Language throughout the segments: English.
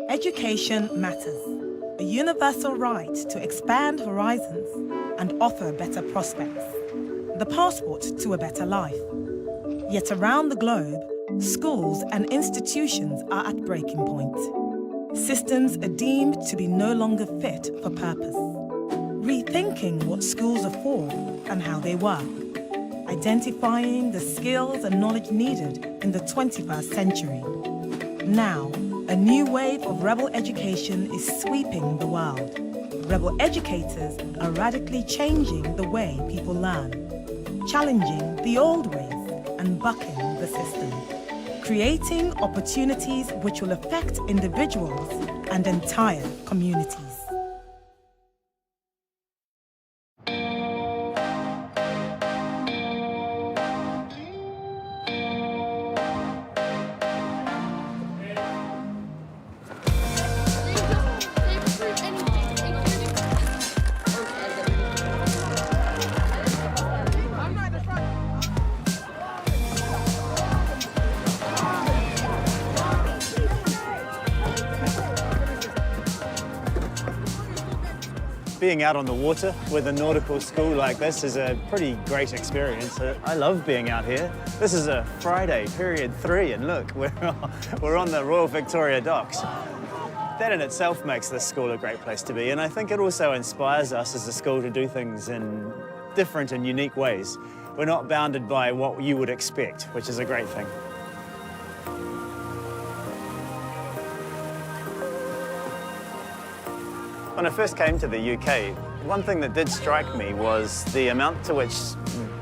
Education matters. A universal right to expand horizons and offer better prospects. The passport to a better life. Yet around the globe, schools and institutions are at breaking point. Systems are deemed to be no longer fit for purpose. Rethinking what schools are for and how they work. Identifying the skills and knowledge needed in the 21st century. Now, a new wave of rebel education is sweeping the world. Rebel educators are radically changing the way people learn, challenging the old ways and bucking the system, creating opportunities which will affect individuals and entire communities. Being out on the water with a nautical school like this is a pretty great experience. I love being out here. This is a Friday, period 3, and look, we're on the Royal Victoria Docks. That in itself makes this school a great place to be, and I think it also inspires us as a school to do things in different and unique ways. We're not bounded by what you would expect, which is a great thing. When I first came to the UK, one thing that did strike me was the amount to which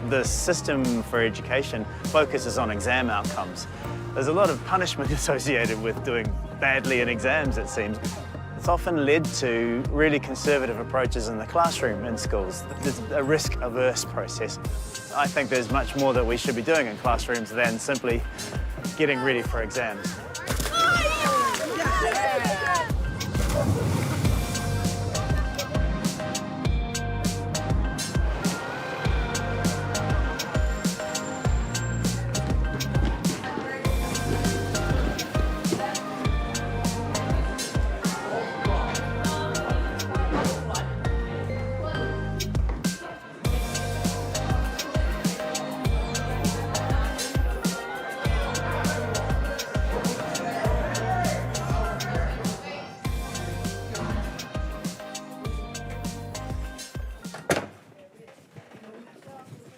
the system for education focuses on exam outcomes. There's a lot of punishment associated with doing badly in exams, it seems. It's often led to really conservative approaches in the classroom in schools. There's a risk-averse process. I think there's much more that we should be doing in classrooms than simply getting ready for exams.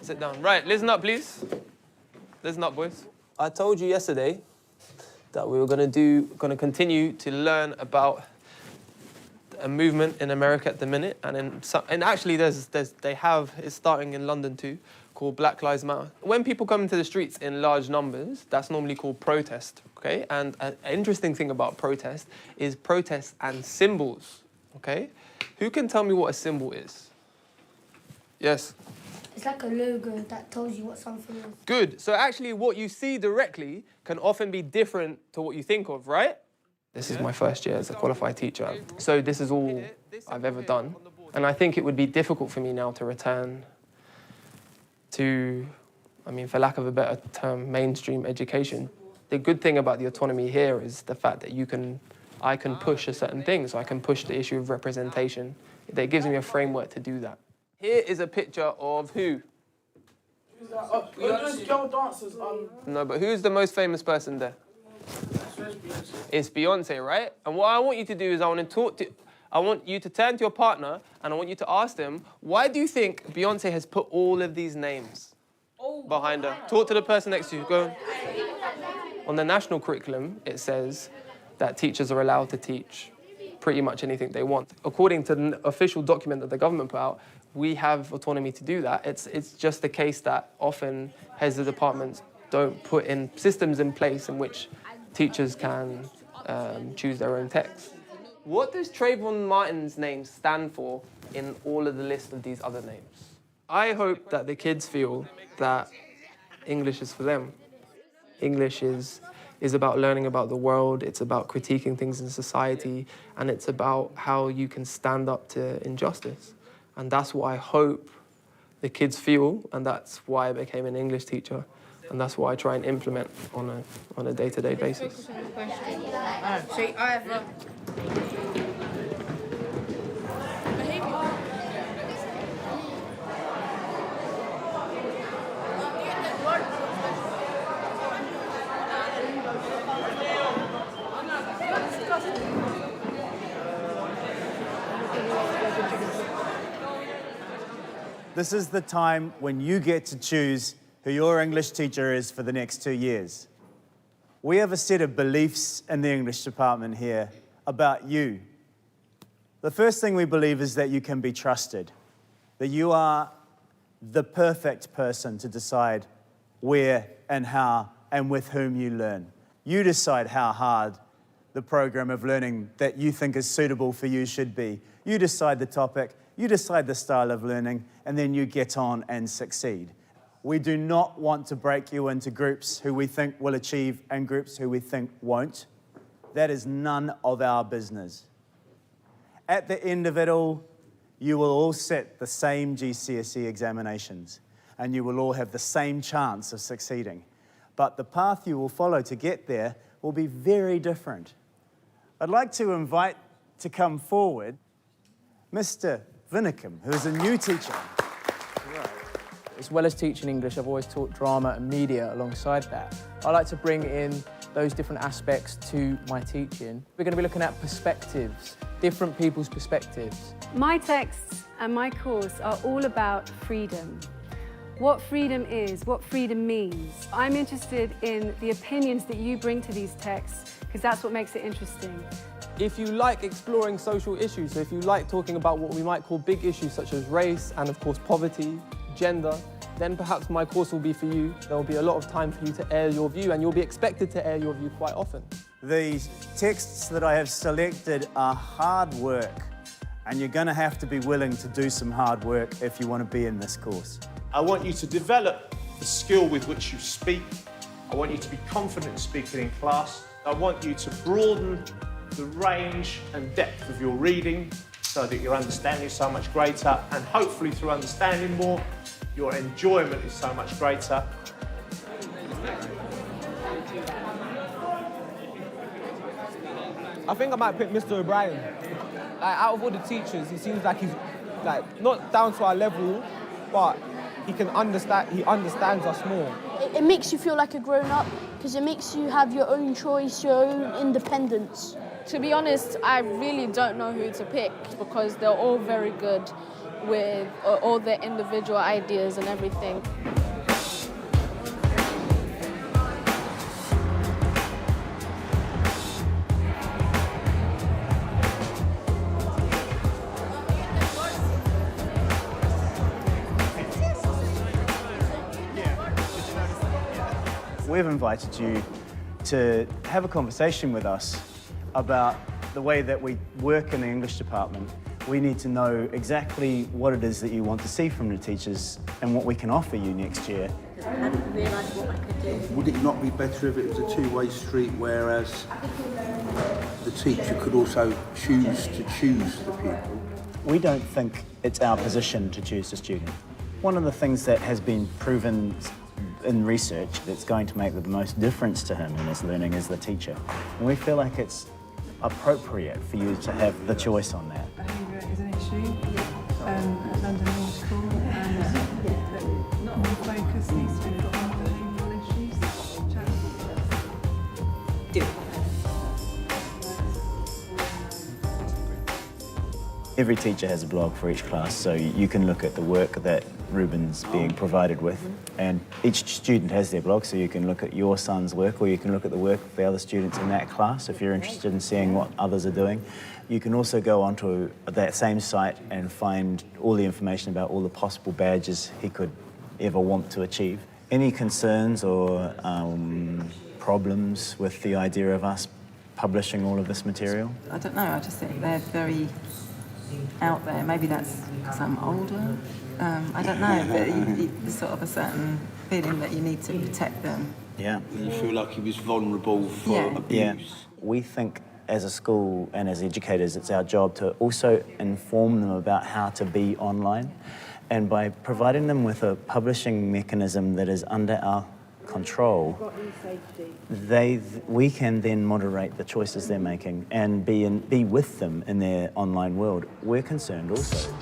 Sit down. Right, listen up, please. Listen up, boys. I told you yesterday that we were going to continue to learn about a movement in America at the minute, and actually it's starting in London too, called Black Lives Matter. When people come into the streets in large numbers, that's normally called protest, okay? And an interesting thing about protest is protest and symbols, okay? Who can tell me what a symbol is? Yes? It's like a logo that tells you what something is. Good. So actually what you see directly can often be different to what you think of, right? This is my first year as a qualified teacher. So this is all I've ever done. And I think it would be difficult for me now to return to, I mean, for lack of a better term, mainstream education. The good thing about the autonomy here is the fact that I can push a certain thing. So I can push the issue of representation. That gives me a framework to do that. Here is a picture of who? Who's that? Those girl dancers. No, but who's the most famous person there? It's Beyonce, right? And what I want you to do is I want you to turn to your partner and I want you to ask them, why do you think Beyonce has put all of these names behind her? Talk to the person next to you. Go. On the national curriculum, it says that teachers are allowed to teach pretty much anything they want. According to the official document that the government put out, we have autonomy to do that. It's just the case that often heads of departments don't put in systems in place in which teachers can choose their own text. What does Trayvon Martin's name stand for in all of the list of these other names? I hope that the kids feel that English is for them. English is about learning about the world, it's about critiquing things in society, and it's about how you can stand up to injustice. And that's what I hope the kids feel, and that's why I became an English teacher. And that's what I try and implement on a day-to-day basis. So I have This is the time when you get to choose who your English teacher is for the next 2 years. We have a set of beliefs in the English department here about you. The first thing we believe is that you can be trusted, that you are the perfect person to decide where and how and with whom you learn. You decide how hard the program of learning that you think is suitable for you should be. You decide the topic, you decide the style of learning, and then you get on and succeed. We do not want to break you into groups who we think will achieve and groups who we think won't. That is none of our business. At the end of it all, you will all sit the same GCSE examinations and you will all have the same chance of succeeding. But the path you will follow to get there will be very different. I'd like to invite to come forward Mr. Vinicum, who is a new teacher. As well as teaching English, I've always taught drama and media alongside that. I like to bring in those different aspects to my teaching. We're going to be looking at perspectives, different people's perspectives. My texts and my course are all about freedom. What freedom is, what freedom means. I'm interested in the opinions that you bring to these texts, because that's what makes it interesting. If you like exploring social issues, so if you like talking about what we might call big issues such as race and, of course, poverty, gender, then perhaps my course will be for you. There will be a lot of time for you to air your view, and you'll be expected to air your view quite often. These texts that I have selected are hard work, and you're going to have to be willing to do some hard work if you want to be in this course. I want you to develop the skill with which you speak. I want you to be confident speaking in class. I want you to broaden the range and depth of your reading so that your understanding is so much greater, and hopefully through understanding more, your enjoyment is so much greater. I think I might pick Mr. O'Brien. Out of all the teachers, he seems like he's not down to our level, but he understands us more. It makes you feel like a grown-up because it makes you have your own choice, your own independence. To be honest, I really don't know who to pick because they're all very good with all their individual ideas and everything. We've invited you to have a conversation with us about the way that we work in the English department. We need to know exactly what it is that you want to see from the teachers and what we can offer you next year. I hadn't realised what I could do. Would it not be better if it was a two-way street, whereas the teacher could also choose to choose the pupil? We don't think it's our position to choose the student. One of the things that has been proven in research that's going to make the most difference to him in his learning is the teacher. And we feel like it's appropriate for you to have the choice on that. Behaviour is an issue at London Law School, and more focus needs to be put on behavioural issues. Every teacher has a blog for each class, so you can look at the work that Ruben's being provided with, and each student has their blog, so you can look at your son's work, or you can look at the work of the other students in that class if you're interested in seeing what others are doing. You can also go onto that same site and find all the information about all the possible badges he could ever want to achieve. Any concerns or problems with the idea of us publishing all of this material? I don't know, I just think they're very out there. Maybe that's because I'm older. I don't know, but there's sort of a certain feeling that you need to protect them. Yeah. You feel like he was vulnerable for abuse. Yeah. We think as a school and as educators, it's our job to also inform them about how to be online. And by providing them with a publishing mechanism that is under our control, we can then moderate the choices they're making and be with them in their online world. We're concerned also.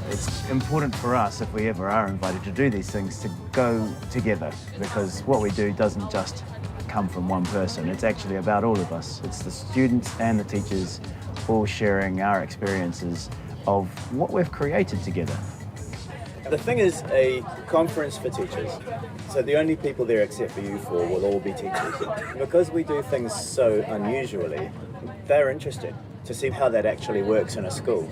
It's important for us, if we ever are invited to do these things, to go together, because what we do doesn't just come from one person. It's actually about all of us. It's the students and the teachers all sharing our experiences of what we've created together. The thing is a conference for teachers, so the only people there except for you four will all be teachers. Because we do things so unusually, they're interested to see how that actually works in a school.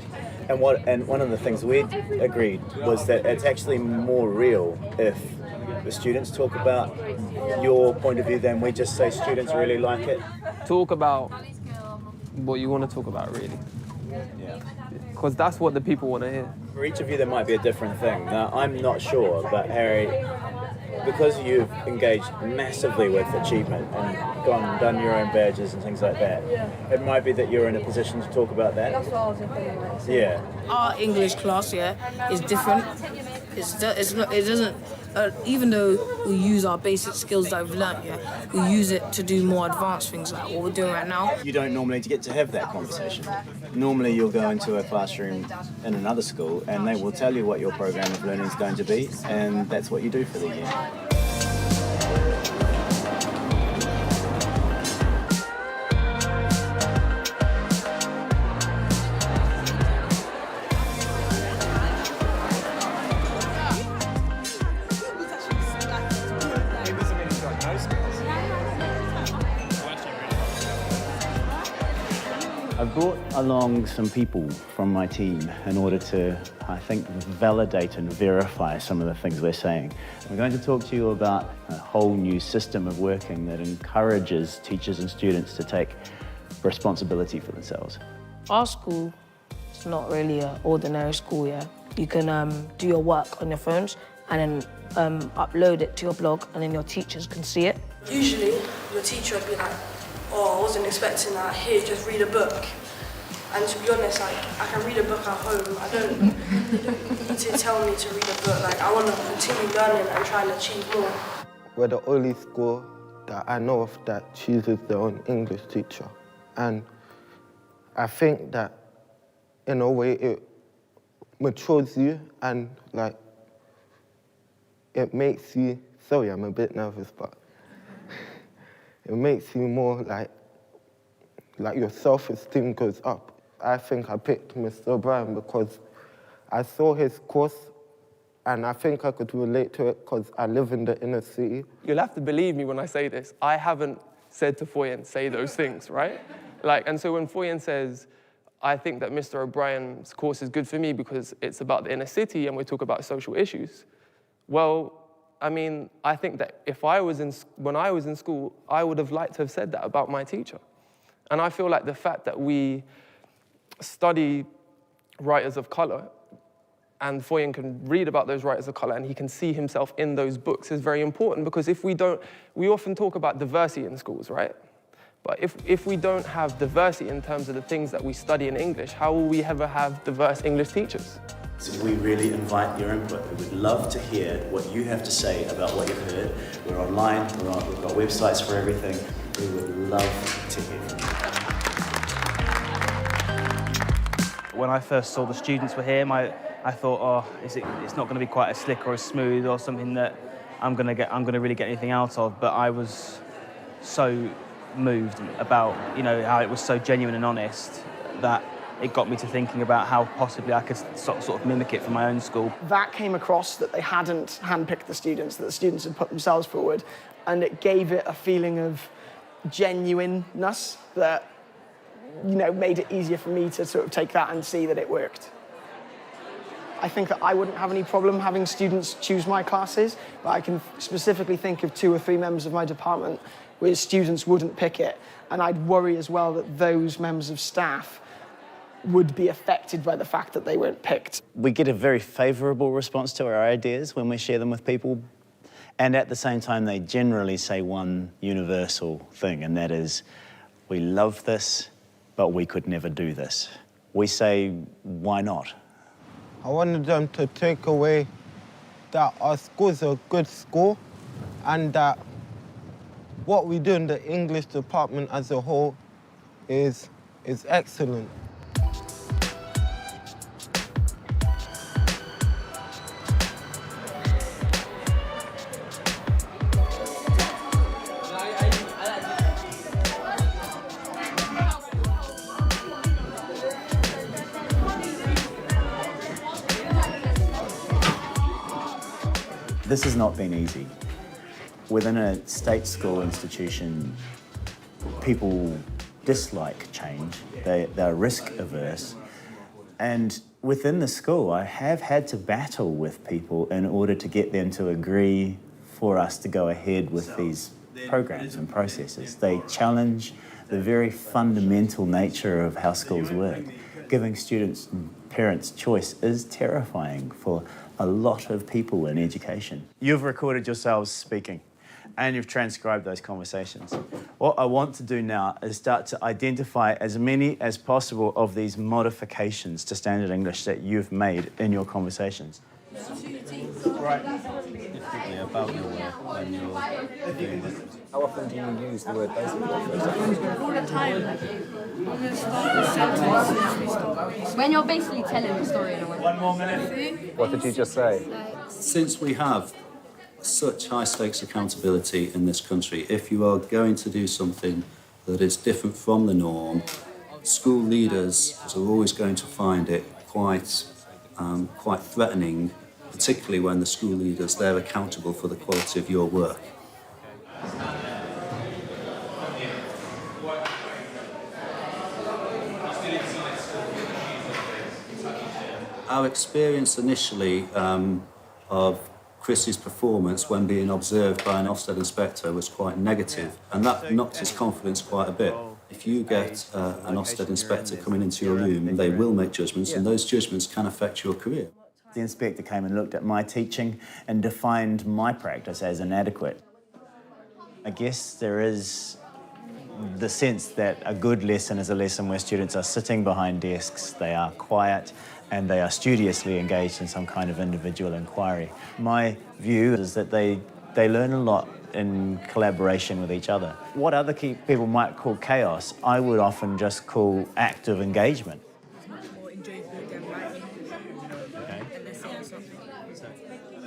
And one of the things we agreed was that it's actually more real if the students talk about your point of view than we just say students really like it. Talk about what you want to talk about, really. Yeah. Because that's what the people want to hear. For each of you, there might be a different thing. Now, I'm not sure, but Harry, because you've engaged massively with achievement and gone and done your own badges and things like that, it might be that you're in a position to talk about that. That's what I was thinking. Yeah. Our English class, is different. It doesn't. Even though we use our basic skills that we've learnt, we use it to do more advanced things like what we're doing right now. You don't normally get to have that conversation. Normally you'll go into a classroom in another school and they will tell you what your program of learning is going to be, and that's what you do for the year. I've brought along some people from my team in order to, I think, validate and verify some of the things we're saying. We're going to talk to you about a whole new system of working that encourages teachers and students to take responsibility for themselves. Our school is not really an ordinary school, You can do your work on your phones and then upload it to your blog, and then your teachers can see it. Usually, your teacher would be like, oh, I wasn't expecting that, here, just read a book. And to be honest, I can read a book at home. I don't need to tell me to read a book. I want to continue learning and try and achieve more. We're the only school that I know of that chooses their own English teacher. And I think that, in a way, it matures you and, it makes you, sorry, I'm a bit nervous, but it makes you more like your self-esteem goes up. I think I picked Mr. O'Brien because I saw his course and I think I could relate to it because I live in the inner city. You'll have to believe me when I say this. I haven't said to Foyen, say those things, right? And so when Foyen says, I think that Mr. O'Brien's course is good for me because it's about the inner city and we talk about social issues, well, I mean, I think that when I was in school, I would have liked to have said that about my teacher. And I feel like the fact that we study writers of color and Foyen can read about those writers of color and he can see himself in those books is very important, because if we don't, we often talk about diversity in schools, right? But if we don't have diversity in terms of the things that we study in English, how will we ever have diverse English teachers? So we really invite your input. We would love to hear what you have to say about what you've heard. We're online, we've got websites for everything. We would love to hear from you. When I first saw the students were here, I thought, oh, it's not going to be quite as slick or as smooth or something that I'm going to really get anything out of. But I was so moved about, how it was so genuine and honest that it got me to thinking about how possibly I could sort of mimic it for my own school. That came across that they hadn't handpicked the students, that the students had put themselves forward, and it gave it a feeling of genuineness that, made it easier for me to sort of take that and see that it worked. I think that I wouldn't have any problem having students choose my classes, but I can specifically think of 2 or 3 members of my department where students wouldn't pick it, and I'd worry as well that those members of staff would be affected by the fact that they weren't picked. We get a very favourable response to our ideas when we share them with people, and at the same time they generally say one universal thing, and that is, we love this, but we could never do this. We say, why not? I wanted them to take away that our school's a good school and that what we do in the English department as a whole is excellent. This has not been easy. Within a state school institution, people dislike change, they're risk averse. And within the school, I have had to battle with people in order to get them to agree for us to go ahead with these programs and processes. They challenge the very fundamental nature of how schools work. Giving students and parents choice is terrifying for a lot of people in education. You've recorded yourselves speaking and you've transcribed those conversations. What I want to do now is start to identify as many as possible of these modifications to standard English that you've made in your conversations. Right. About your work when you're doing this. How often do you use the word basically? All the time. I'm going to start the sentence. When you're basically telling the story in a way. 1 more minute. What did you just say? Since we have such high stakes accountability in this country, if you are going to do something that is different from the norm, school leaders are always going to find it quite threatening, particularly when the school leaders, they're accountable for the quality of your work. Our experience initially of Chris's performance when being observed by an Ofsted inspector was quite negative, and that knocked his confidence quite a bit. If you get an Ofsted inspector coming into your room, they will make judgments, and those judgments can affect your career. The inspector came and looked at my teaching and defined my practice as inadequate. I guess there is the sense that a good lesson is a lesson where students are sitting behind desks, they are quiet, and they are studiously engaged in some kind of individual inquiry. My view is that they learn a lot in collaboration with each other. What other people might call chaos, I would often just call active engagement.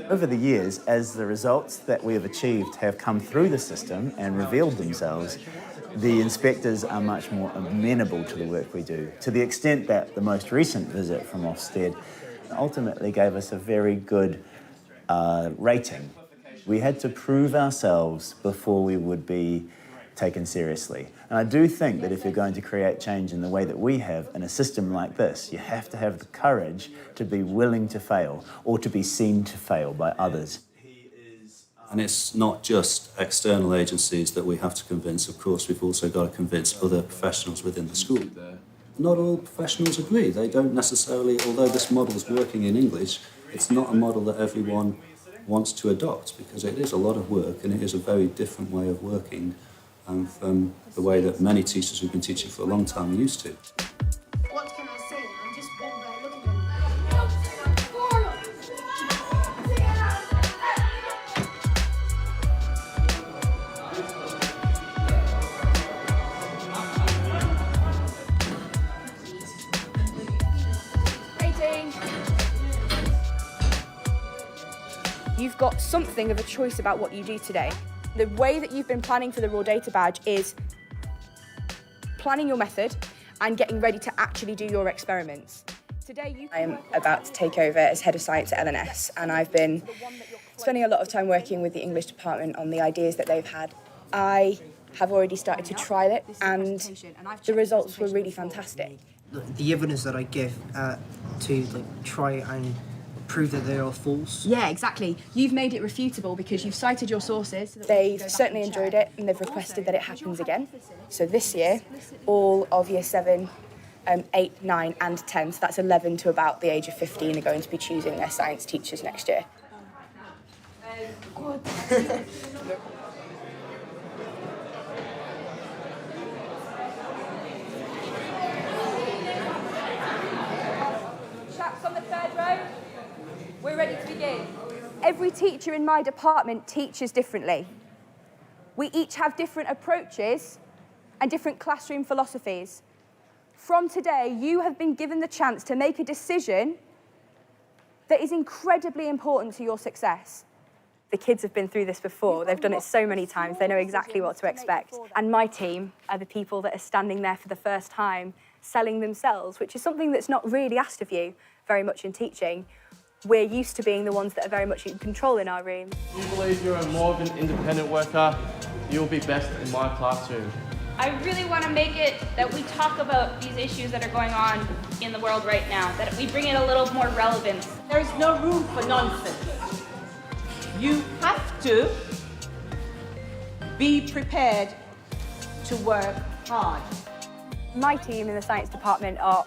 Over the years, as the results that we have achieved have come through the system and revealed themselves, the inspectors are much more amenable to the work we do, to the extent that the most recent visit from Ofsted ultimately gave us a very good rating. We had to prove ourselves before we would be taken seriously. And I do think that if you're going to create change in the way that we have in a system like this, you have to have the courage to be willing to fail or to be seen to fail by others. And it's not just external agencies that we have to convince. Of course, we've also got to convince other professionals within the school. Not all professionals agree. They don't necessarily, although this model is working in English, it's not a model that everyone wants to adopt, because it is a lot of work and it is a very different way of working from the way that many teachers who've been teaching for a long time are used to. What can I say? I'm just one guy looking at You've got something of a choice about what you do today. The way that you've been planning for the Raw Data Badge is planning your method and getting ready to actually do your experiments. Today I am about to take over as Head of Science at LNS, and I've been spending a lot of time working with the English department on the ideas that they've had. I have already started to trial it, and the results were really fantastic. The evidence that I give to try and prove that they are false? Yeah, exactly. You've made it refutable because you've cited your sources. They've certainly enjoyed it and they've requested that it happens again. So this year, all of Year 7, 8, 9 and 10, so that's 11 to about the age of 15, are going to be choosing their science teachers next year. Chaps on the third row, we're ready to begin. Every teacher in my department teaches differently. We each have different approaches and different classroom philosophies. From today, you have been given the chance to make a decision that is incredibly important to your success. The kids have been through this before. They've done it so many times. They know exactly what to expect. And my team are the people that are standing there for the first time, selling themselves, which is something that's not really asked of you very much in teaching. We're used to being the ones that are very much in control in our room. If you believe you're more of an independent worker, you'll be best in my classroom. I really want to make it that we talk about these issues that are going on in the world right now, that we bring it a little more relevance. There's no room for nonsense. You have to be prepared to work hard. My team in the science department are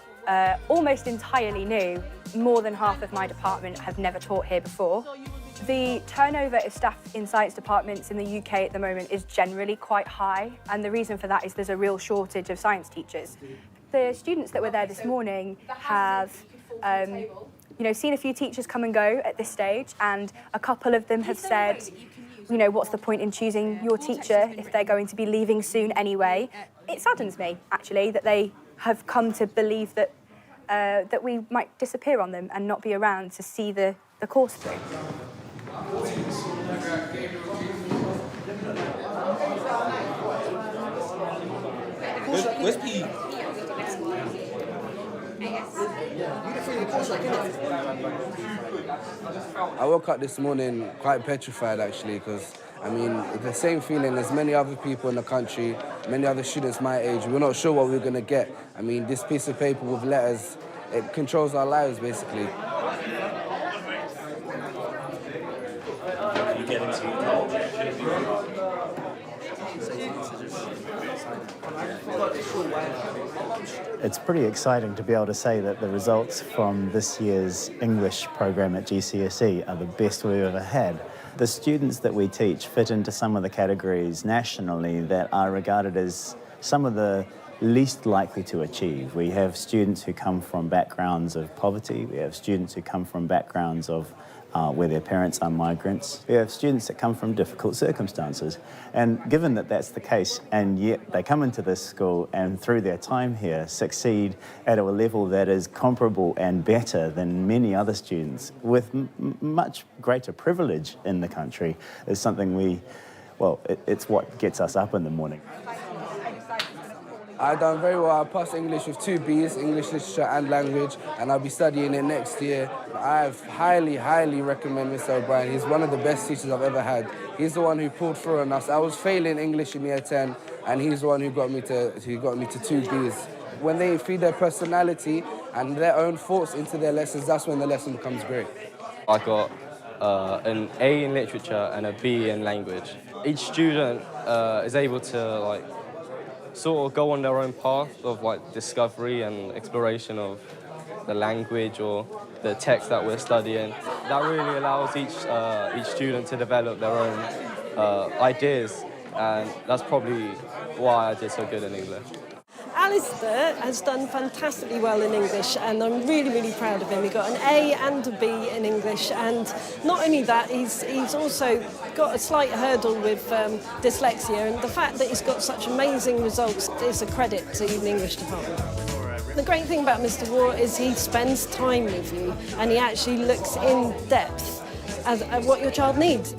almost entirely new. More than half of my department have never taught here before. The turnover of staff in science departments in the UK at the moment is generally quite high, and the reason for that is there's a real shortage of science teachers. The students that were there this morning have seen a few teachers come and go at this stage, and a couple of them have said, what's the point in choosing your teacher if they're going to be leaving soon anyway? It saddens me, actually, that they have come to believe that that we might disappear on them and not be around to see the course through. Where's PE? I woke up this morning quite petrified, actually, because, it's the same feeling as many other people in the country, many other students my age. We're not sure what we're going to get. This piece of paper with letters, it controls our lives, basically. It's pretty exciting to be able to say that the results from this year's English program at GCSE are the best we've ever had. The students that we teach fit into some of the categories nationally that are regarded as some of the least likely to achieve. We have students who come from backgrounds of poverty. We have students who come from backgrounds of where their parents are migrants. We have students that come from difficult circumstances. And given that that's the case, and yet they come into this school and through their time here succeed at a level that is comparable and better than many other students with much greater privilege in the country, is something it's what gets us up in the morning. I've done very well. I passed English with 2 Bs, English Literature and Language, and I'll be studying it next year. I highly, highly recommend Mr. O'Brien. He's one of the best teachers I've ever had. He's the one who pulled through on us. I was failing English in Year 10, and he's the one who got me to 2 Bs. When they feed their personality and their own thoughts into their lessons, that's when the lesson becomes great. I got an A in Literature and a B in Language. Each student is able to sort of go on their own path of discovery and exploration of the language or the text that we're studying. That really allows each student to develop their own ideas, and that's probably why I did so good in English. Alistair has done fantastically well in English, and I'm really, really proud of him. He got an A and a B in English, and not only that, he's also got a slight hurdle with dyslexia, and the fact that he's got such amazing results is a credit to the English department. The great thing about Mr. Waugh is he spends time with you, and he actually looks in depth at what your child needs.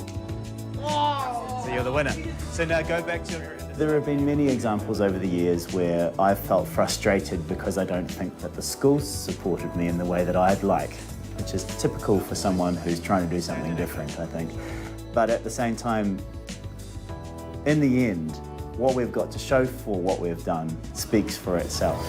So you're the winner. So now go back to... There have been many examples over the years where I've felt frustrated because I don't think that the school's supported me in the way that I'd like, which is typical for someone who's trying to do something different, I think. But at the same time, in the end, what we've got to show for what we've done speaks for itself.